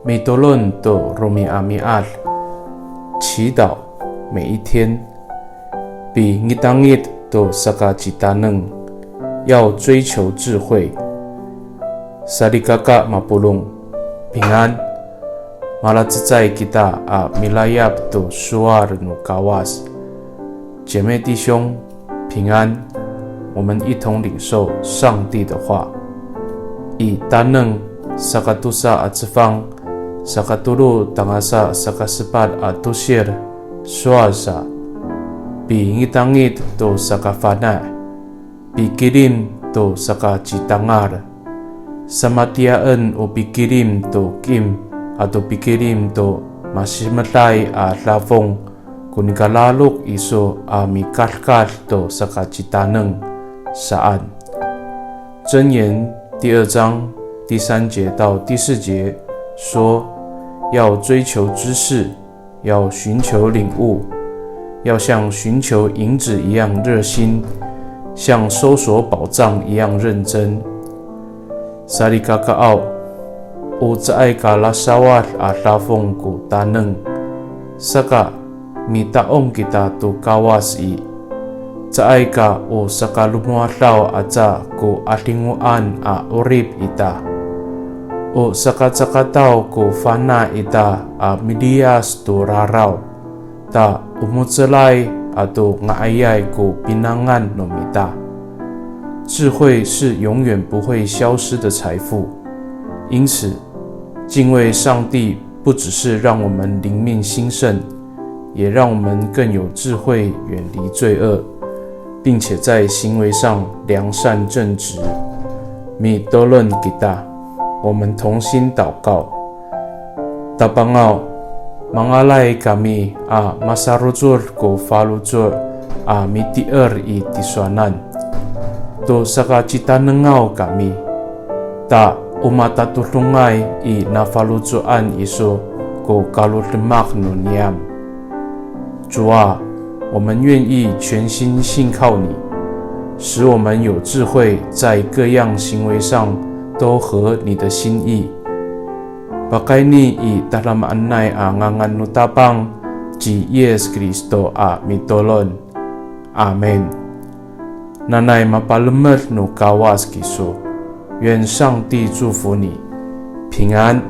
米多伦都罗米阿米阿，祈祷每一天，比一当一都萨嘎吉达能，要追求智慧。萨利嘎嘎马布隆，平安。马拉兹在吉达啊米拉亚都苏阿尔努嘎瓦斯，姐妹弟兄平安。我们一同领受上帝的话，以单能萨嘎杜萨阿兹方。Sakatulu tangasa sakasipat atusir suasa bingitangit to sakafana bikirim to sakacitangar samatiaan o bikirim to kim atau bikirim to masimatay a lavong kunikalalok iso a mikalkal to sakacitaneng saan 箴言第2章第3节到第4节说，要追求知识，要寻求领悟，要像寻求银子一样热心，像搜索宝藏一样认真。萨利嘎嘎奥，乌兹艾嘎拉沙瓦阿拉凤古达能，萨嘎米达翁吉达杜嘎瓦斯伊，兹艾嘎乌萨嘎鲁穆阿劳阿扎古阿丁乌安阿乌瑞伊达。O sakat-sakataw ko fana ita a Midias to raraw, ta umutsalay ato ngaayay ko pinangan no mita。智慧是永远不会消失的财富，因此敬畏上帝不只是让我们灵命兴盛，也让我们更有智慧，远离罪恶，并且在行为上良善正直。米多伦吉达。我们同心祷告。Tabangao, mangalay kami masarujur ko falujur mitier I tiswanan. To sakacitanengaw kami, ta umatatulungay I nafalujuan iso ko kalutlemak no niam. 主啊，我们愿意全心信靠你，使我们有智慧，在各样行为上都合你的心意。Pakai ni I dalam anay ngangan nutabang Ji Yesus Kristo mitolon. Amen. Nanay mapalamer no kawas kiso. 愿上帝祝福你，平安。